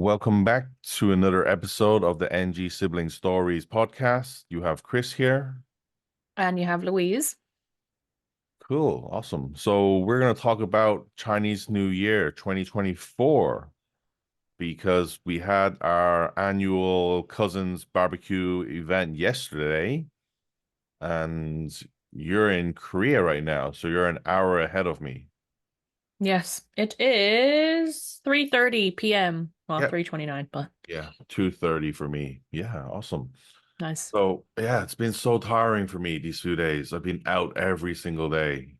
Welcome back to another episode of the NG Sibling Stories podcast. You have Chris here. And you have Louise. Cool, awesome. So we're going to talk about Chinese New Year 2024 because we had our annual Cousins BBQ event yesterday, and you're in Korea right now, so you're an hour ahead of me. Yes, it is 3:30 p.m. Well, Yep. 3:29, but Yeah, 2:30 for me. Yeah, awesome. nice. So, yeah, it's been so tiring for me these few days. I've been out every single day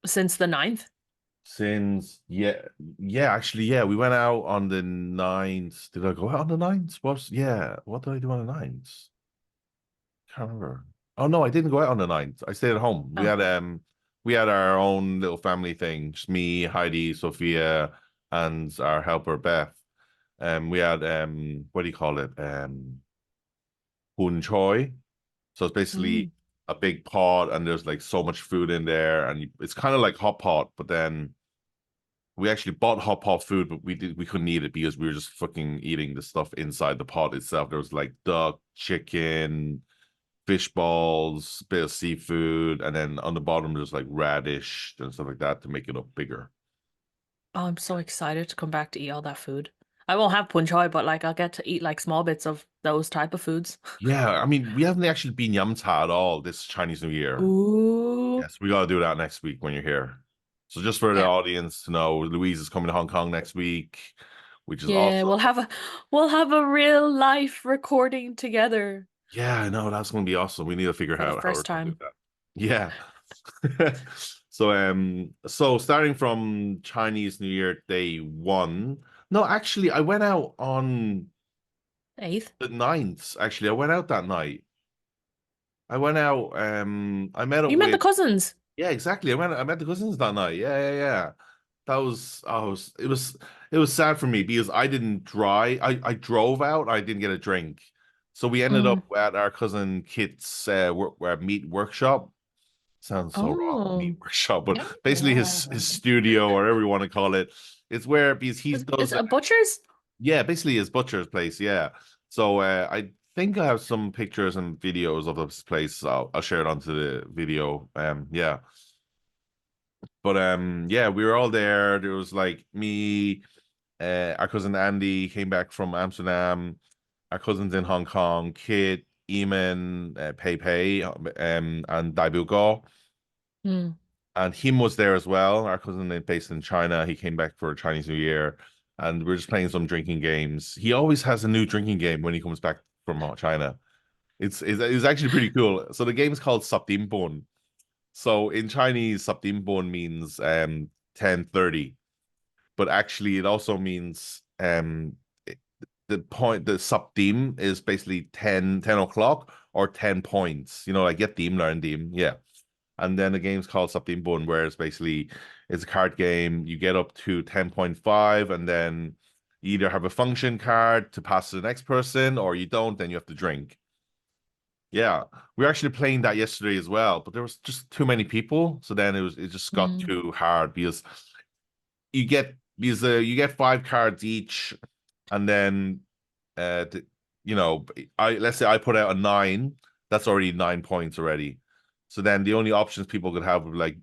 Since the 9th. since, yeah, we went out on the 9th. Did I go out on the 9th? What did I do on the 9th? Can't remember. Oh no, I didn't go out on the 9th. I stayed at home. We Oh. had we had our own little family thing, just me, Heidi, Sophia, and our helper Beth. We had what do you call it? Hun Choi. So it's basically Mm. a big pot, and there's like so much food in there, and it's kind of like hot pot, but then we actually bought hot pot food, but we couldn't eat it because we were just fucking eating the stuff inside the pot itself. There was like duck, chicken, fish balls, bit of seafood, and then on the bottom there's like radish and stuff like that to make it up bigger. Oh, I'm so excited to come back to eat all that food. I won't have pun choi, but like I'll get to eat like small bits of those type of foods. Yeah, I mean, we haven't actually been yumcha at all this Chinese New Year. Ooh. Yes, we gotta do that next week when you're here. So just for the Yeah. audience to know, Louise is coming to Hong Kong next week, which is Yeah, awesome. we'll have a real life recording together Yeah, I know that's gonna be awesome. We need to figure for the out how we're first gonna do time. that. Yeah. So starting from Chinese New Year day one. No, actually, I went out on 8th. the 9th. Actually, I went out that night. I went out, I met up You met the with cousins. yeah, exactly. I met the cousins that night. Yeah. That was it was sad for me because I didn't drive. I drove out. I didn't get a drink. So we ended up Mm. at our cousin Kit's meat workshop. Sounds so wrong, meat Oh. workshop, but basically his studio or whatever you want to call it. It's where because he Is does it a butcher's? yeah, basically his butcher's place. Yeah. So I think I have some pictures and videos of this place. I'll share it onto the video. Yeah. But yeah, we were all there. There was like me, our cousin Andy came back from Amsterdam, our cousins in Hong Kong, Kit, Eamon, Pei Pei, and Daibuko. Mm. And him was there as well. Our cousin based in China. He came back for Chinese New Year, and we are just playing some drinking games. He always has a new drinking game when he comes back from China. It's actually pretty cool. So the game is called Saptimpon. So in Chinese, Saptimpon means 10:30, but actually it also means the Saptim is basically 10 o'clock or 10 points. You know, like get dim, learn dim. Yeah. And then the game's called Saptimpon, where it's a card game. You get up to 10.5, and then you either have a function card to pass to the next person, or you don't, then you have to drink. Yeah, we were actually playing that yesterday as well, but there was just too many people. So then it just got Mm. too hard because you get five cards each, and then uh, the, I let's say I put out a nine, that's already 9 points already. So then the only options people could have were like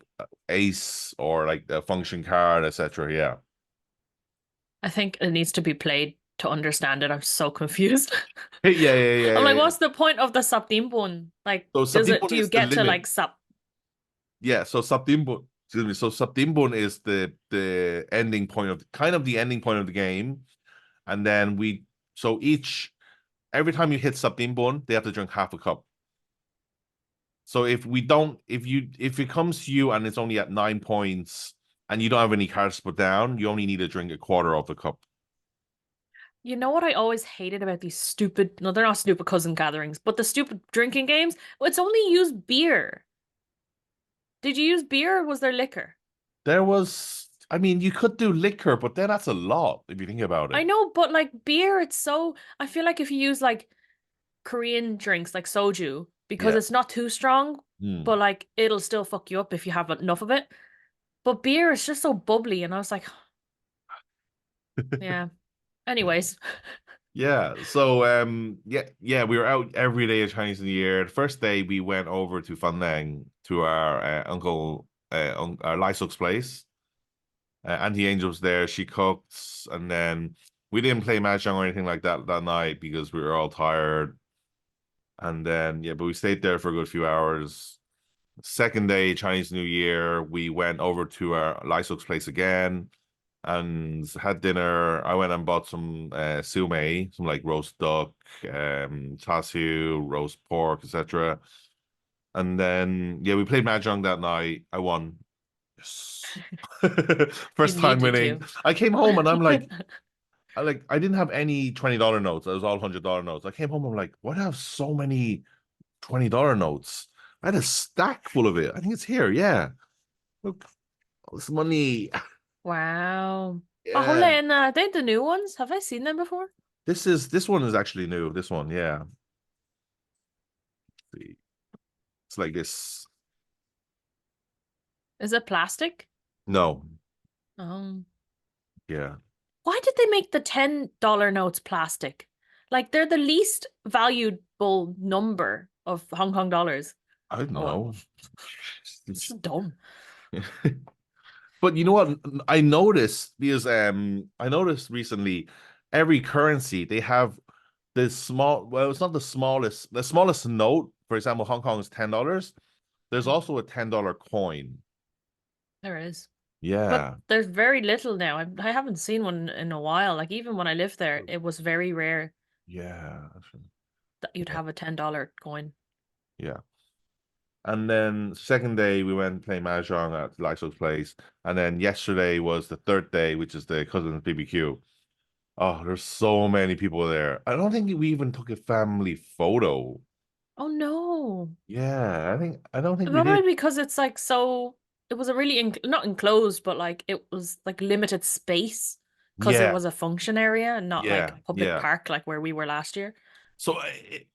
ace or like a function card, etc. Yeah. I think it needs to be played to understand it. I'm so confused. I'm like, Yeah. what's the point of the subtimbun? Like, So do Sabdimbun you is the get to limit. like sub? Yeah, so Sabdimbun, excuse me. So Sabdimbun is the ending point of kind of the ending point of the game, and then each every time you hit Sabdimbun, they have to drink half a cup. So if we don't, if it comes to you and it's only at 9 points and you don't have any cards to put down, you only need to drink a quarter of the cup. You know what I always hated about these stupid, no, they're not stupid cousin gatherings, but the stupid drinking games? Well, it's only used beer. Did you use beer or was there liquor? I mean, you could do liquor, but then that's a lot if you think about I it. know, but like beer, I feel like if you use like Korean drinks like soju, because Yeah. it's not too strong, Hmm. but like it'll still fuck you up if you have enough of it. But beer is just so bubbly, and I was like, yeah. Anyways, Yeah. So yeah, we were out every day of Chinese New Year. The first day we went over to Fanling to our uncle our Lysuk's place. Auntie Angel was there. She cooked, and then we didn't play mahjong or anything like that that night because we were all tired. And then yeah, but we stayed there for a good few hours. Second day, Chinese New Year, we went over to our Lysuk's place again and had dinner. I went and bought some sume, some like roast duck, char siu, roast pork, etc. And then yeah, we played mahjong that night. I won. Yes. you First time needed winning. to. I came home and I'm like, I didn't have any $20 notes. I was all $100 notes. I came home, I'm like, why do I have so many $20 notes? I had a stack full of it. I think it's here. Yeah. Look, all this money. Wow. Oh, hold Yeah. on. Are they the new ones? Have I seen them before? This one is actually new. This one, yeah. See. It's like this. Is it plastic? No. Oh. Yeah. Why did they make the $10 notes plastic? Like they're the least valuable number of Hong Kong dollars. I don't Oh well. know. It's just dumb. But you know what? I noticed because I noticed recently every currency they have this small, well, it's not the smallest note, for example, Hong Kong is $10. There's Mm, also a $10 coin. there is. But Yeah. there's very little now. I haven't seen one in a while. Like even when I lived there, it was very rare Yeah. that you'd Yeah. have a $10 coin. Yeah. And then second day we went playing mahjong at Lyso's place. And then yesterday was the third day, which is the Cousins BBQ. Oh, there's so many people there. I don't think we even took a family photo. Oh no. Yeah, I don't think we Probably did. because it's like so it was a really not enclosed, but like it was like limited space because it Yeah, was a function area and not like yeah, a public yeah. park like where we were last year. So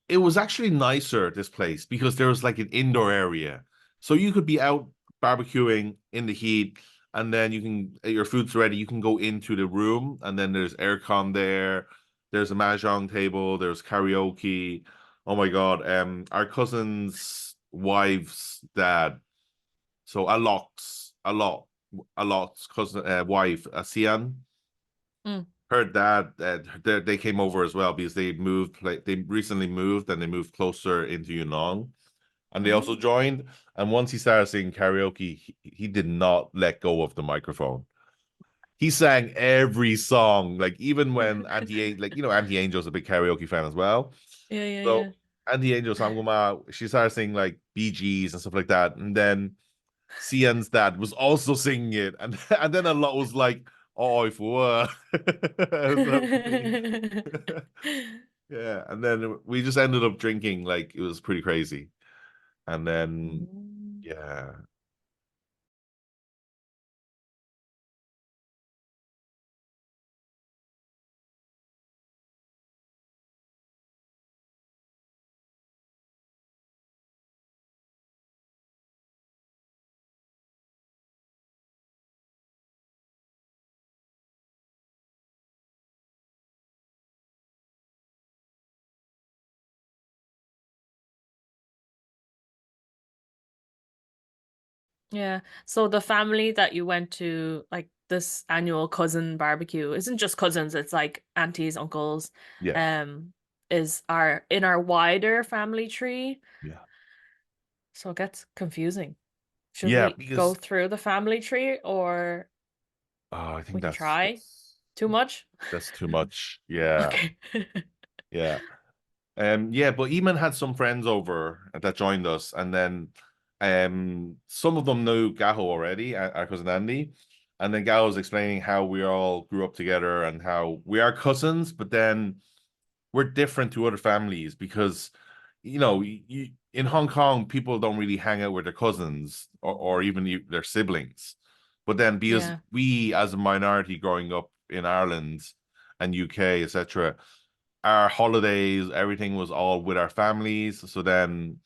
it was actually nicer this place because there was like an indoor area. So you could be out barbecuing in the heat and then you can your food's ready, you can go into the room and then there's aircon there. There's a mahjong table, there's karaoke. Oh my God, our cousin's wife's dad. So a lot's cousin wife, Sian. Mm. Her dad, they came over as well because they moved, like they recently moved and they moved closer into Yunnan, and they also Oh. joined. And once he started singing karaoke, he did not let go of the microphone. He sang every song, like even when Auntie Angel's a big karaoke fan as well. Yeah, yeah, So yeah. Auntie Angel Sangoma, she started singing like Bee Gees and stuff like that, and then Cian's dad was also singing it, and and then a lot was like, "Oh, for yeah." And then we just ended up drinking like it was pretty crazy, and then Mm. yeah, Yeah. So the family that you went to, like this annual cousin barbecue, isn't just cousins, it's like aunties, uncles, yeah, um, is our in our wider family tree. yeah, So it gets confusing. Should yeah. we go Because through the family tree or I think we can try? Too much? that's too much. Yeah, Okay. yeah. Yeah, but Eamon had some friends over that joined us, and then some of them knew Gaho already, our cousin Andy. And then Gaho was explaining how we all grew up together and how we are cousins, but then we're different to other families because in Hong Kong, people don't really hang out with their cousins or even their siblings. But then because Yeah. we as a minority growing up in Ireland and UK, etc., our holidays, everything was all with our families. So then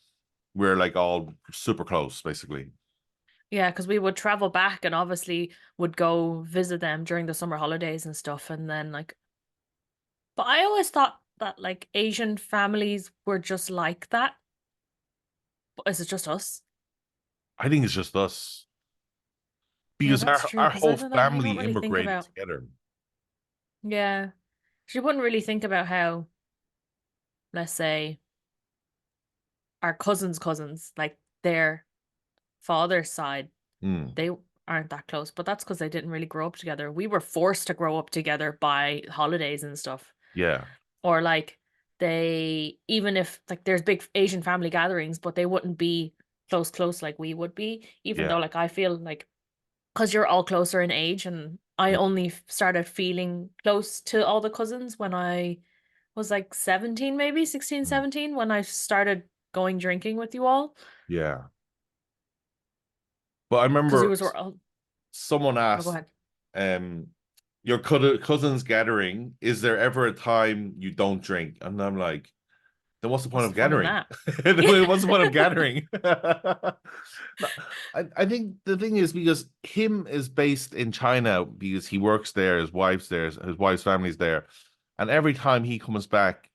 we're like all super close, basically. Yeah, because we would travel back and obviously would go visit them during the summer holidays and stuff. And then like But I always thought that like Asian families were just like that. But is it just us? I think it's just us Yeah, because that's true. our Because I whole don't know. You don't family really think immigrated about. together. Yeah. She wouldn't really think about how, let's say, our cousins, like their father's side, Mm, they aren't that close. But that's because they didn't really grow up together. We were forced to grow up together by holidays and stuff. yeah, Or like they, even if like there's big Asian family gatherings, but they wouldn't be close like we would be. Even though yeah, like I feel like because you're all closer in age, and I mm, only started feeling close to all the cousins when I was like 17, maybe 16, mm, 17, when I started going drinking with you all. yeah. But I Because you remember was were all, someone oh, go asked, ahead. um, your cousin's gathering, is there ever a time you don't drink? And I'm like, then what's the point What's of the fun in gathering? that? Then what's the point of gathering? No, I think the thing is because him is based in China because he works there, his wife's there, his wife's family's there, and every time he comes back,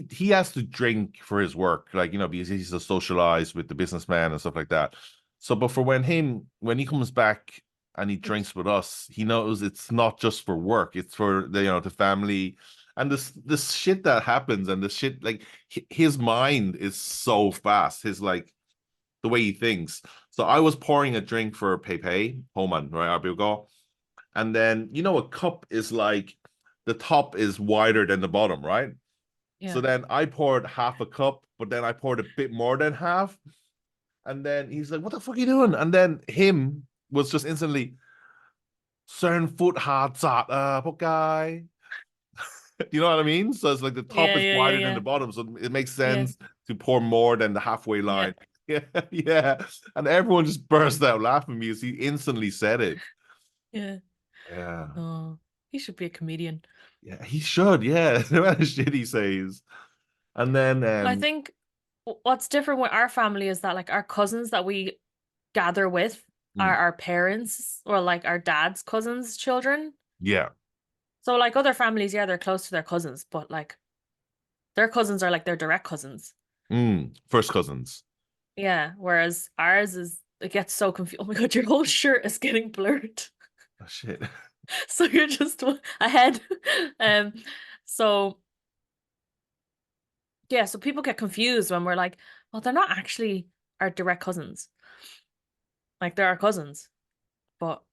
he has to drink for his work, like because he's to socialize with the businessman and stuff like that. So, but for when he comes back and he Oops. drinks with us, he knows it's not just for work; it's for the family and this shit that happens and the shit like his mind is so fast. His like the way he thinks. So I was pouring a drink for Pepe Homan, right? Our and then a cup is like the top is wider than the bottom, right? So Yeah. then I poured half a cup, but then I poured a bit more than half. And then he's like, "What the fuck are you doing?" And then him was just instantly, "Certain foot hard pok guy." You know what I mean? So it's like the top Yeah, is yeah, yeah, wider than the yeah. bottom. So it makes Yeah. sense to pour more than the halfway Yeah. line. Yeah, yeah. And everyone just burst out laughing because he instantly said it. Yeah. Yeah. Oh, he should be a comedian. Yeah, he should. Yeah. No matter shit he says. And then I think what's different with our family is that like our cousins that we gather with are mm, our parents or like our dad's cousins' children. yeah. So like other families, yeah, they're close to their cousins, but like their cousins are like their direct cousins. First cousins. Yeah, whereas ours is it gets so confused. Oh my God, your whole shirt is getting blurred. Oh, shit. So you're just ahead. Um, so yeah, so people get confused when we're like, well, they're not actually our direct cousins. Like they're our cousins. But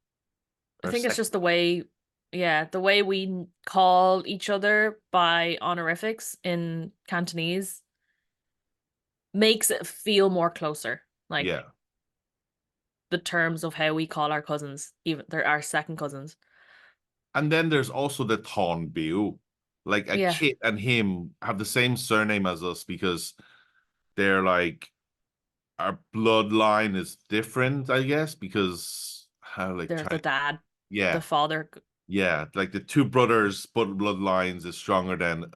I Or think it's second. just the way, yeah, the way we call each other by honorifics in Cantonese makes it feel more closer. Like Yeah. the terms of how we call our cousins, even they're our second cousins. And then there's also the Ton Biu. Like a Yeah, kid and him have the same surname as us because they're like our bloodline is different, I guess, because how like they're the China. dad, the Yeah. father. Yeah. Like the two brothers bloodlines is stronger than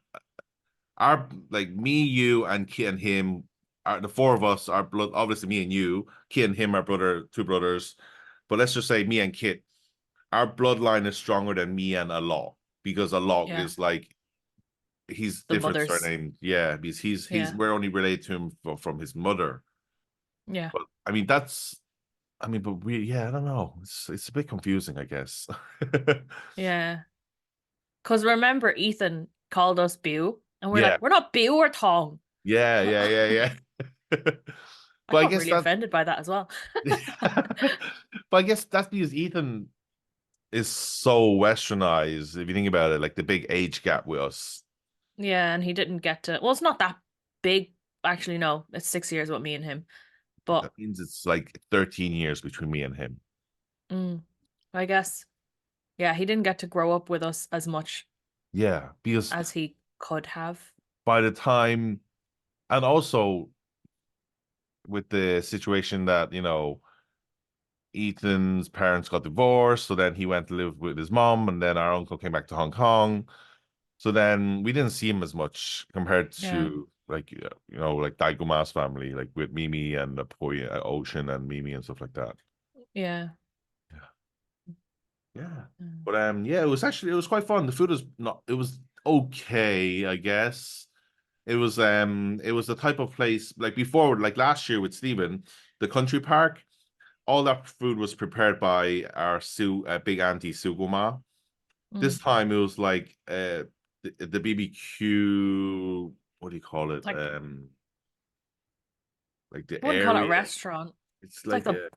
our like me, you, and Kit and him are the four of us are blood obviously me and you, Kit and him are two brothers. But let's just say me and Kit, our bloodline is stronger than me and Allah because Allah Yeah, is like he's the different mothers. surname. Yeah, because he's Yeah, we're only related to him from his mother. yeah, But I mean but we yeah, I don't know. It's a bit confusing, I guess. yeah. Because remember, Ethan called us Bew, and we're Yeah, like, we're not Bew, we're Tong. yeah, yeah, yeah, yeah. I But I got guess really that offended by that as well. but I guess that's because Ethan is so westernized, if you think about it, like the big age gap with us. Yeah, and he didn't get to. Well, it's not that big. Actually, no, it's 6 years with me and him. But That means it's like 13 years between me and him. mm, I guess, yeah, he didn't get to grow up with us as much Yeah, because as he could have. by the time, and also with the situation that, Ethan's parents got divorced, so then he went to live with his mom, and then our uncle came back to Hong Kong. So then we didn't see him as much compared Yeah, to like like Daiguma's family, like with Mimi and Ocean and Mimi and stuff like that. yeah. Yeah. Yeah. Mm. But yeah, it was quite fun. The food was not it was okay, I guess. It was the type of place like before, like last year with Stephen, the country park, all that food was prepared by our big auntie Suguma. This Mm. time it was like the BBQ, what do you call it? It's like Like the I wouldn't call it a area. restaurant. It's It's like like a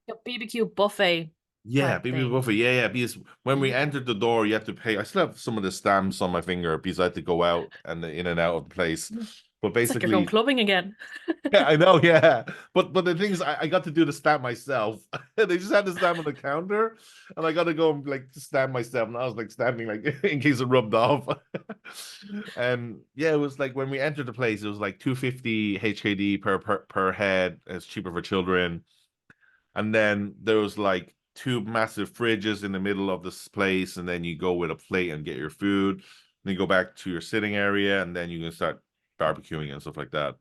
the BBQ buffet yeah, type BB thing. buffet. Yeah, yeah. Because when we Mm. entered the door, you have to pay. I still have some of the stamps on my finger because I had to go out and in and out of the place. Mm. But It's like you're going basically, clubbing again. yeah, I know, yeah. But the thing is, I got to do the stamp myself. They just had the stamp on the counter, and I got to go and like stamp myself. And I was like stamping like in case it rubbed off. And yeah, it was like when we entered the place, it was like 250 HKD per head. It's cheaper for children. And then there was like two massive fridges in the middle of this place, and then you go with a plate and get your food. Then you go back to your sitting area, and then you can start barbecuing and stuff like that.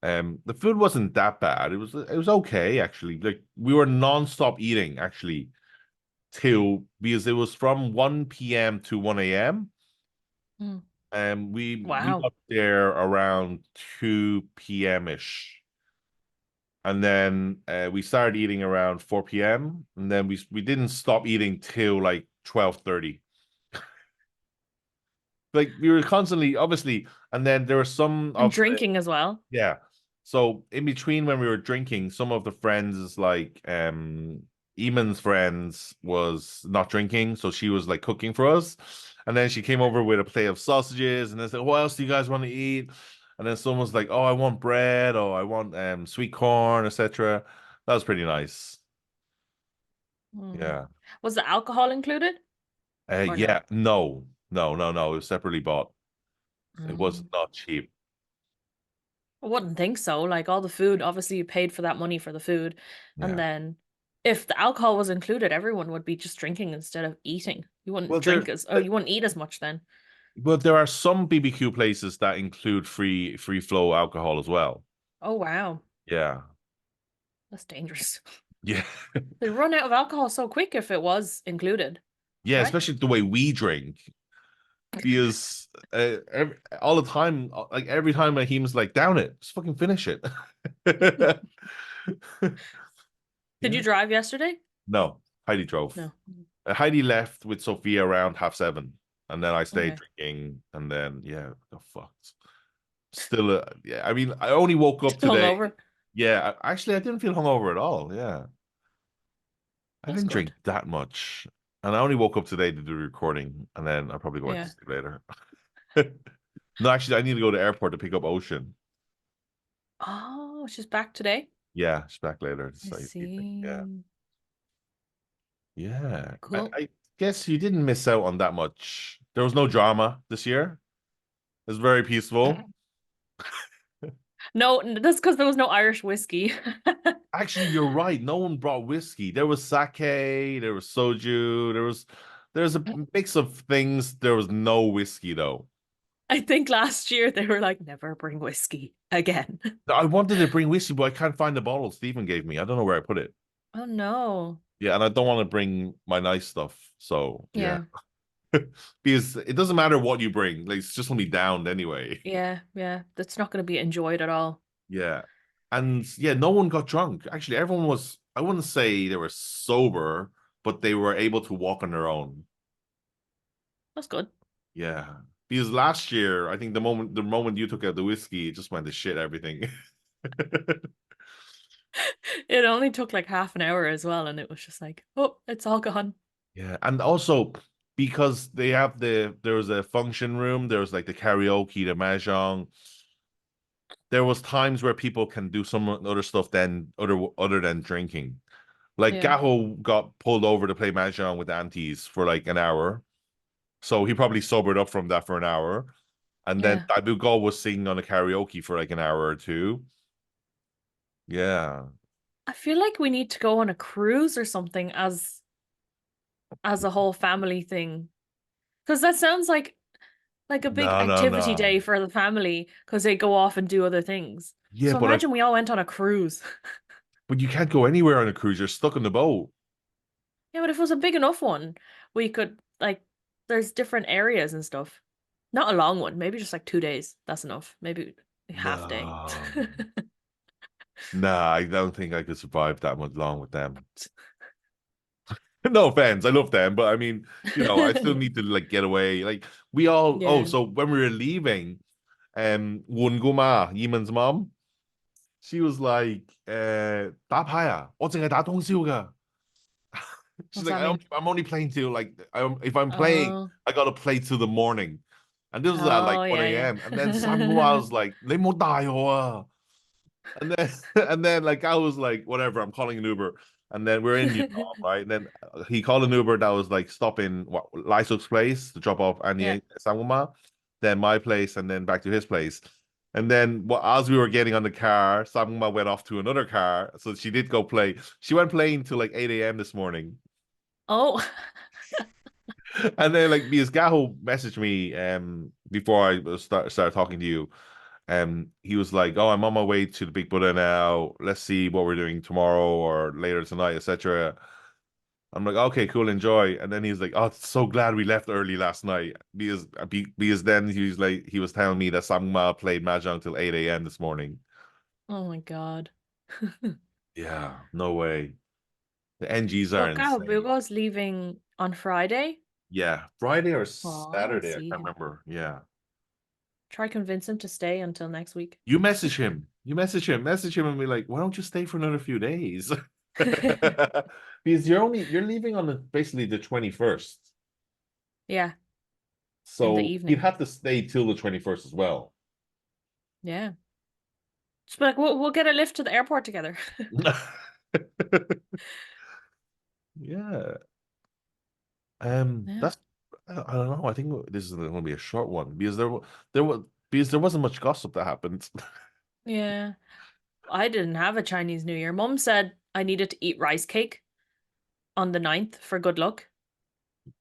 The food wasn't that bad. It was okay actually. Like we were non-stop eating actually till because it was from 1 p.m. to 1 a.m. Mm. And we Wow. got there around 2 p.m. ish. And then we started eating around 4 p.m. And then we didn't stop eating till like 12:30. Like we were constantly obviously, and then there were some And of the drinking as well. yeah. So in between when we were drinking, some of the friends like Eamon's friends was not drinking, so she was like cooking for us. And then she came over with a plate of sausages and then said, what else do you guys want to eat? And then someone was like, oh, I want bread, or I want sweet corn, etc. That was pretty nice. Mm. Yeah. Was the alcohol included or Yeah, no? no, no, no, no. It was separately bought. It was Mm. not cheap. I wouldn't think so. Like all the food, obviously you paid for that money for the food. And Yeah. then if the alcohol was included, everyone would be just drinking instead of eating. You wouldn't Well, drink as, oh, you wouldn't eat as much then. there are some BBQ places that include free flow alcohol as well. Oh, wow. Yeah. That's dangerous. Yeah. They run out of alcohol so quick if it was included, Yeah, right? especially the way we drink. Because all the time, like every time Raheem's like, down it, just fucking finish it. Did you Yeah. drive yesterday? No, Heidi drove. No. Heidi left with Sophia around 7:30. And then I stayed Okay. drinking. And then, yeah, got fucked. Still, yeah, I mean, I only woke up Still today. hungover. Yeah, actually, I didn't feel hungover at all. Yeah. I That's didn't good. drink that much. And I only woke up today to do the recording, and then I'll probably go back to Yeah. sleep later. No, actually, I need to go to the airport to pick up Ocean. Oh, she's back today. Yeah, she's back later I this evening. Yeah. see. Yeah. Cool. I guess you didn't miss out on that much. There was no drama this year. It was very peaceful. No, that's because there was no Irish whiskey. Actually, you're right. No one brought whiskey. There was sake, there was soju, there's a mix of things. There was no whiskey though. I think last year they were like, never bring whiskey again. I wanted to bring whiskey, but I can't find the bottle Stephen gave me. I don't know where I put it. Oh no. Yeah, and I don't want to bring my nice stuff. So yeah, Yeah. because it doesn't matter what you bring, like it's just gonna be downed anyway. Yeah. Yeah. That's not going to be enjoyed at all. Yeah, and yeah, no one got drunk. Actually, everyone was. I wouldn't say they were sober, but they were able to walk on their own. That's good. Yeah, because last year, I think the moment you took out the whiskey, it just went to shit everything. It only took like half an hour as well, and it was just like, oh, it's all gone. Yeah, and also because there was a function room, there was like the karaoke, the mahjong. There was times where people can do some other stuff than other than drinking. Like Yeah. Gaho got pulled over to play mahjong with aunties for like an hour, so he probably sobered up from that for an hour. And then Yeah. Dabu Go was singing on a karaoke for like an hour or two. Yeah. I feel like we need to go on a cruise or something as a whole family thing. Because that sounds like a big No, no, activity no. day for the family because they go off and do other things. Yeah, So but imagine we all went on a cruise. you can't go anywhere on a cruise. You're stuck in the boat. Yeah, but if it was a big enough one, we could like there's different areas and stuff. Not a long one, maybe just like 2 days. That's enough. Maybe a half day. No. Nah, I don't think I could survive that much long with them. No offense, I love them, but I mean, I still need to like get away. Like we all oh, Yeah. so when we were leaving, Wun Guma, Yiman's mom, she was like, 打牌啊，我淨係打通宵㗎. She's What's like, that mean? I'm only playing till like if I'm playing, Oh, I gotta play till the morning. And this was at like oh 1 yeah, a.m. And then Sam yeah. was like, 你冇帶我啊. And then and then like I was like, whatever, I'm calling an Uber. And then we're in Yukon, right? And then he called an Uber that was like stopping what Lysok's place to drop off Yeah. Annie Sanguma, then my place, and then back to his place. And then as we were getting on the car, Sanguma went off to another car. So she did go play. She went playing till like 8 a.m. this morning. Oh. And then like because Gaho messaged me before I started talking to you. He was like, "Oh, I'm on my way to the Big Buddha now. Let's see what we're doing tomorrow or later tonight, etc." I'm like, "Okay, cool, enjoy." And then he's like, "Oh, so glad we left early last night because then he was telling me that Sangma played mahjong till 8 a.m. this morning." Oh my God. Yeah, no way. The NGs are So Gal insane. Bugo's leaving on Friday. Yeah, Friday or Oh, I Saturday, I see can't him. remember. Yeah. Try convince him to stay until next week. You message him. Message him and be like, why don't you stay for another few days? Because you're leaving on basically the 21st. Yeah, in the So he'd evening. have to stay till the 21st as well. Yeah. Just be like, we'll get a lift to the airport together. Yeah. Yeah. That's I don't know. I think this is going to be a short one because there wasn't much gossip that happened. Yeah. I didn't have a Chinese New Year. Mum said I needed to eat rice cake on the 9th for good luck.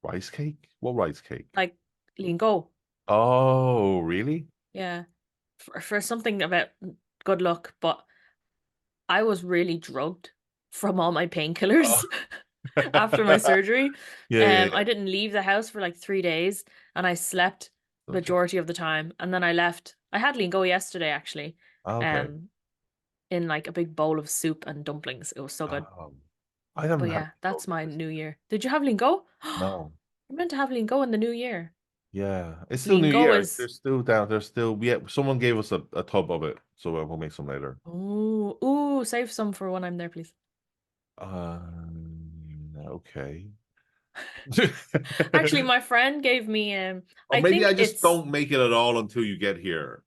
Rice cake? What rice cake? Like lingo. Oh, really? Yeah. For something about good luck, but I was really drugged from all my Oh. painkillers after my surgery. Yeah, yeah, yeah. I didn't leave the house for like 3 days and I slept Okay. majority of the time. And then I left. I had lingo yesterday actually. Okay. Um, in like a big bowl of soup and dumplings. It was so good. I haven't But had yeah, those that's my years. New Year. Did you have lingo? No. You're meant to have lingo in the New Year. Yeah. It's still New Lingo Year. is They're still down. They're still someone gave us a tub of it, so we'll make some later. ooh, save some for when I'm there, please. Okay. Actually, my friend gave me Or I maybe I think just it's don't make it at all until you get here.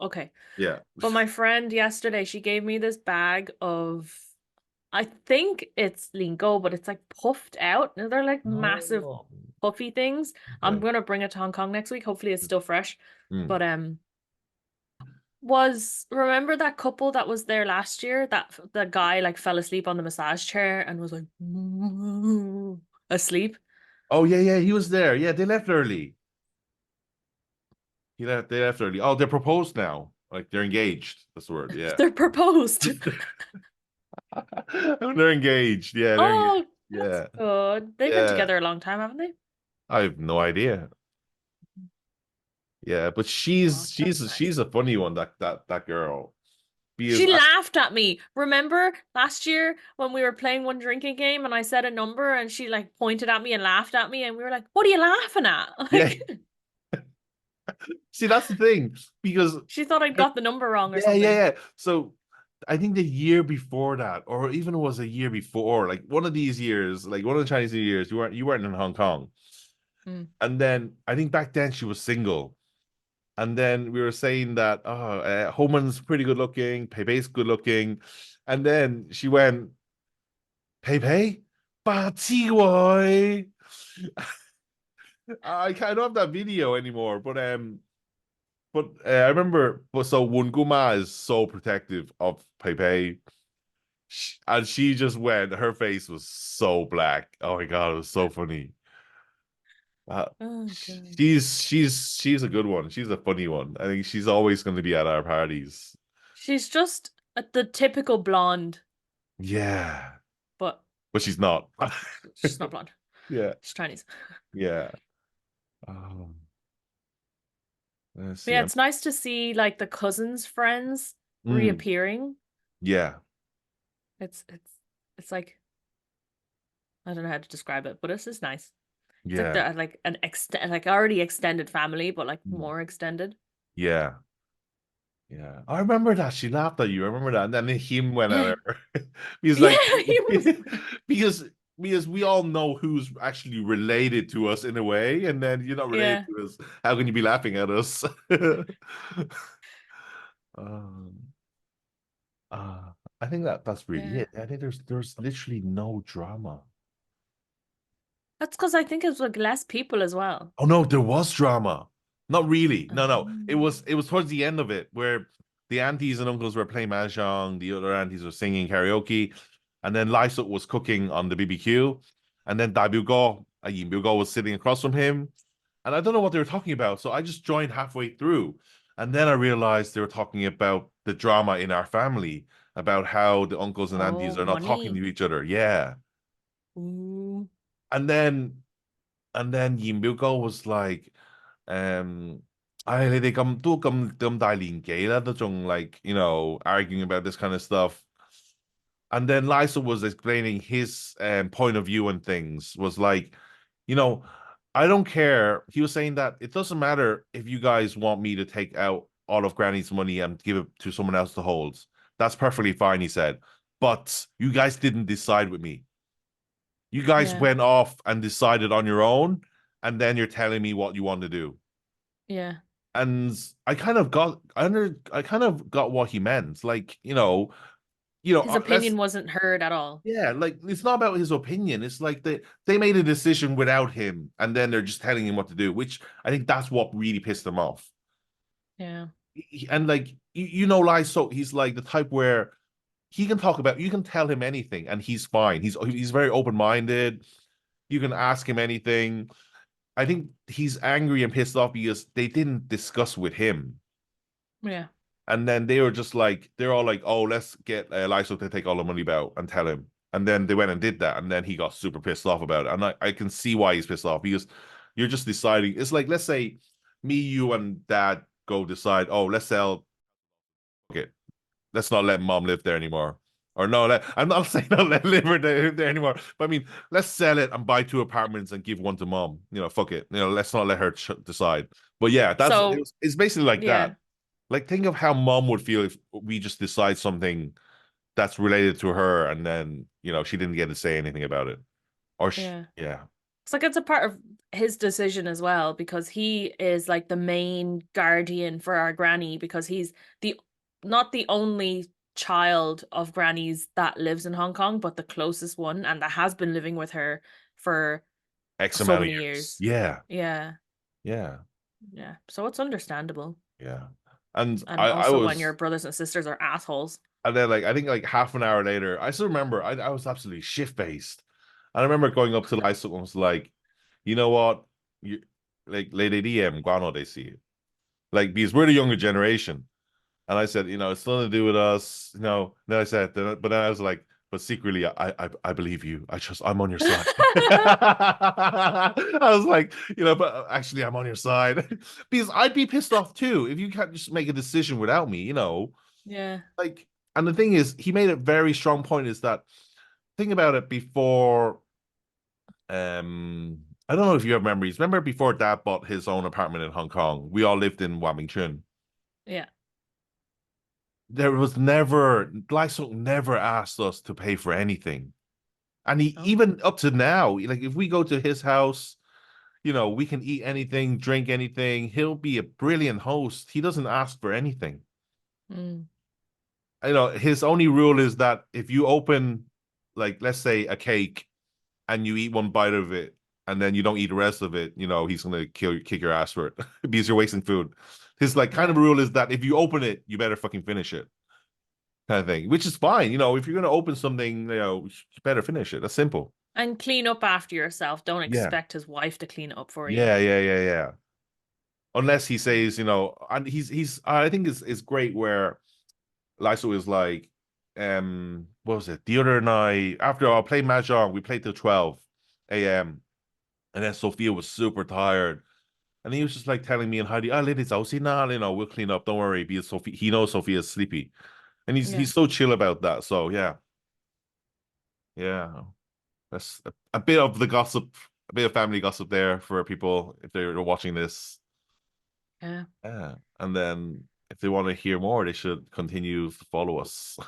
okay. Yeah. But my friend yesterday, she gave me this bag of I think it's lingo, but it's like puffed out. And they're like massive Oh. puffy things. I'm Okay. gonna bring it to Hong Kong next week. Hopefully it's still fresh. Mm. But was remember that couple that was there last year? That the guy like fell asleep on the massage chair and was like asleep. Oh yeah, yeah, he was there. Yeah, they left early. They left early. Oh, they're proposed now. Like they're engaged. That's the word. Yeah. They're proposed. They're engaged. Yeah, they're engaged. Oh, that's Yeah. good. They've been Yeah. together a long time, haven't they? I have no idea. Yeah, but Oh, that's nice. she's a funny one, that girl. Because She laughed at me. Remember last year when we were playing one drinking game and I said a number and she like pointed at me and laughed at me and we were like, "What are you laughing at?" yeah, Like see that's the thing. Because she thought I'd got the number wrong or yeah, yeah, something. yeah. So I think the year before that, or even it was a year before, like one of these years, like one of the Chinese New Years, you weren't in Hong Kong. Mm. And then I think back then she was single. And then we were saying that Homan's pretty good looking, Pepe's good looking. And then she went, Pepe, ba ti woi. I don't have that video anymore, but I remember. But so Wunguma is so protective of Pepe, and she just went. Her face was so black. Oh my god, it was so funny. Uh, Oh God. she's a good one. She's a funny one. I think she's always going to be at our parties. She's just the typical blonde, Yeah, but but she's not. she's not blonde. Yeah, She's Chinese. yeah. Um, Let's see. Yeah, it's nice to see like the cousins' friends Mm, reappearing. yeah, It's like I don't know how to describe it, but it's just nice. It's like yeah, the like an extent like already extended family, but like mm, more extended. yeah. Yeah, I remember that she laughed at you. I remember that, and then him went at Yeah. her because, Yeah, like, he was because because we all know who's actually related to us in a way, and then you're not related yeah, to us. How can you be laughing at us? um, uh, I think that's really yeah. it. I think there's literally no drama. That's because I think it was like less people as well. Oh no, there was drama. Not really. No, no. Um, It was towards the end of it where the aunties and uncles were playing mahjong, the other aunties were singing karaoke, and then Lysut was cooking on the BBQ, and then Yin Go was sitting across from him, and I don't know what they were talking about, so I just joined halfway through, and then I realized they were talking about the drama in our family, about how the uncles and aunties oh, are not talking money. to each other. Yeah, Ooh. and then Yin Go was like. 你哋咁大年紀啦，都仲 like you know arguing about this kind of stuff. And then Lysol was explaining his point of view and things was like, you know, I don't care. He was saying that it doesn't matter if you guys want me to take out all of Granny's money and give it to someone else to hold. That's perfectly fine, he said. But you guys didn't decide with me. You guys Yeah, went off and decided on your own, and then you're telling me what you want to do. yeah. And I kind of got what he meant. Like, His let's opinion wasn't heard at all. yeah, like it's not about his opinion. It's like they made a decision without him, and then they're just telling him what to do, which I think that's what really pissed him off. Yeah, And like you know, Lai so he's like the type where he can talk about you can tell him anything and he's fine. He's very open-minded. You can ask him anything. I think he's angry and pissed off because they didn't discuss with him. yeah. And then they were just like, they're all like, oh, let's get Lysol to take all the money out and tell him. And then they went and did that. And then he got super pissed off about it. And I can see why he's pissed off because you're just deciding. It's like, let's say me, you, and dad go decide, oh, let's sell it. Let's not let mom live there anymore. Or no, I'm not saying not let live there anymore. But I mean, let's sell it and buy two apartments and give one to mom. Fuck it. Let's not let her decide. But yeah, So, it's basically like that. yeah, Like, think of how mom would feel if we just decide something that's related to her and then, she didn't get to say anything about it. yeah. Yeah. It's like it's a part of his decision as well because he is like the main guardian for our granny because he's the not the only child of granny's that lives in Hong Kong, but the closest one and that has been living with her for X so amount of many years. years. Yeah. Yeah, Yeah. yeah. So it's understandable. Yeah. And And I also when your was, brothers and sisters are assholes. and then like, I think like half an hour later, I still remember I was absolutely shit faced. And I remember going up to Lisa and was like, you know what? You like, Lady DM, guano, they see it. Like, because we're the younger generation. And I said, it's nothing to do with us. Then I said, but then I was like, but secretly, I believe you. I'm on your side. I was like, but actually, I'm on your side because I'd be pissed off too if you can't just make a decision without me. Yeah. Like, and the thing is, he made a very strong point is that think about it before, I don't know if you have memories. Remember before Dad bought his own apartment in Hong Kong, we all lived in Wang Chun. Yeah. There was never Lysol never asked us to pay for anything. And he Oh. even up to now, like if we go to his house, we can eat anything, drink anything. He'll be a brilliant host. He doesn't ask for anything. Mm. His only rule is that if you open, like, let's say a cake and you eat one bite of it and then you don't eat the rest of it, he's gonna kick your ass for it because you're wasting food. His like kind of Yeah. rule is that if you open it, you better fucking finish it. Kind of thing, which is fine. If you're going to open something, you better finish it. That's simple. And clean up after yourself. Don't Yeah. expect his wife to clean it up for you. Yeah, yeah, yeah, yeah. Unless he says, and I think it's great where Lysol is like, what was it? The other night after I played Mahjong, we played till 12 a.m. and then Sophia was super tired. And he was just like telling me and Heidi, "Ah, ladies, I'll see now. We'll clean up. Don't worry." Because Sophie, he knows Sophia's sleepy, and Yeah. he's so chill about that. So yeah, yeah, that's a bit of the gossip, a bit of family gossip there for people if they're watching this. Yeah. Yeah, and then if they want to hear more, they should continue to follow us.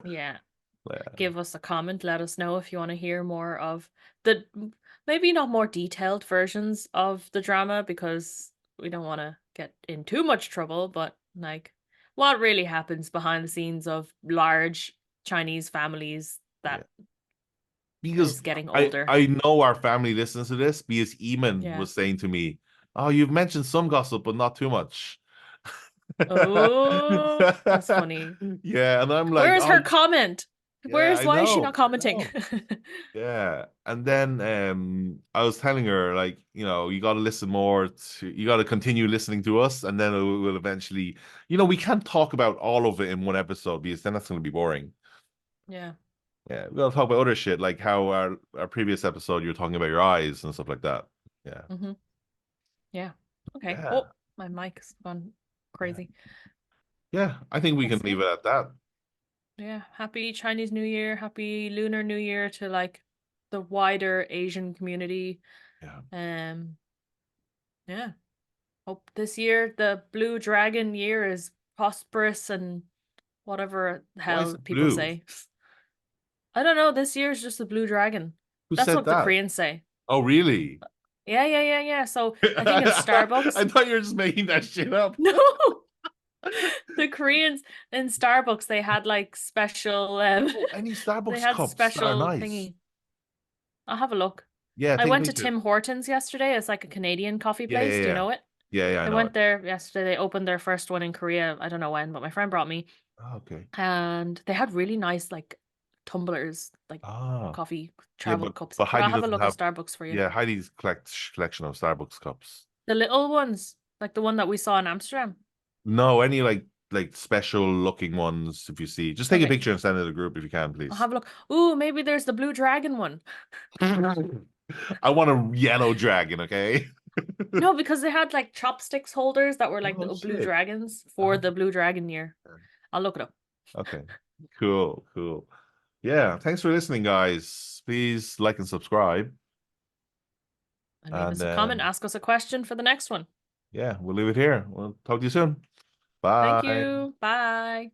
Yeah. Yeah, Give us a comment. Let us know if you want to hear more of the maybe not more detailed versions of the drama because we don't want to get in too much trouble, but like what really happens behind the scenes of large Chinese families yeah. that Because is getting I older. I know our family listens to this because Eamon Yeah. was saying to me, "Oh, you've mentioned some gossip, but not too much." Oh, that's funny. Yeah, and I'm like, Where is "Oh, her comment? yeah, Where's I why is she not know, I commenting? know." Yeah, and then I was telling her like, you got to listen more to, you got to continue listening to us, and then it will eventually, we can't talk about all of it in one episode because then that's going to be boring. Yeah. Yeah, we'll talk about other shit like how our previous episode you were talking about your eyes and stuff like that. Yeah, Mm-hmm. Yeah. Okay. yeah, Oh, my mic's gone yeah, crazy. yeah. I think we can Guess yeah. leave it at that. Yeah. Happy Chinese New Year. Happy Lunar New Year to like the wider Asian community. Yeah. Um, yeah. Hope this year the Blue Dragon year is prosperous and whatever the Why is hell it people blue? say. I don't know. This year is just the Blue Dragon. Who That's said what the that? Koreans say. Oh, really? Yeah, yeah, yeah, yeah. So I think in I Starbucks. thought you were just making that shit up. No, the Koreans in Starbucks they had like special Oh, any they Starbucks had cups that are special nice. thingy. I'll have a look. Yeah, I take a went to picture. Tim Hortons yesterday. It's like a Canadian coffee Yeah, yeah, place. Do you yeah. know it? Yeah, yeah, I I know it. went there yesterday. They opened their first one in Korea. I don't know when, but my friend brought me. Oh, okay. And they had really nice like tumblers, like Ah, coffee yeah, travel but cups. But I'll Heidi have a doesn't look at have. Starbucks for you. Yeah, Heidi's collection of Starbucks cups. The little ones, like the one that we saw in Amsterdam. No, any like special looking ones. If you see, just take a Okay, picture and send it to the group if you can, I'll please. have a look. Ooh, maybe there's the Blue Dragon one. I want a yellow dragon. Okay. No, because they had like chopsticks holders that were like Oh little blue shit. dragons for Uh-huh. the Blue Dragon year. I'll look it up. Okay. Cool. Cool. Yeah. Thanks for listening, guys. Please like and subscribe. And leave And us a comment, ask us a question for the next one. yeah, we'll leave it here. We'll talk to you soon. Thank Bye. you. Bye.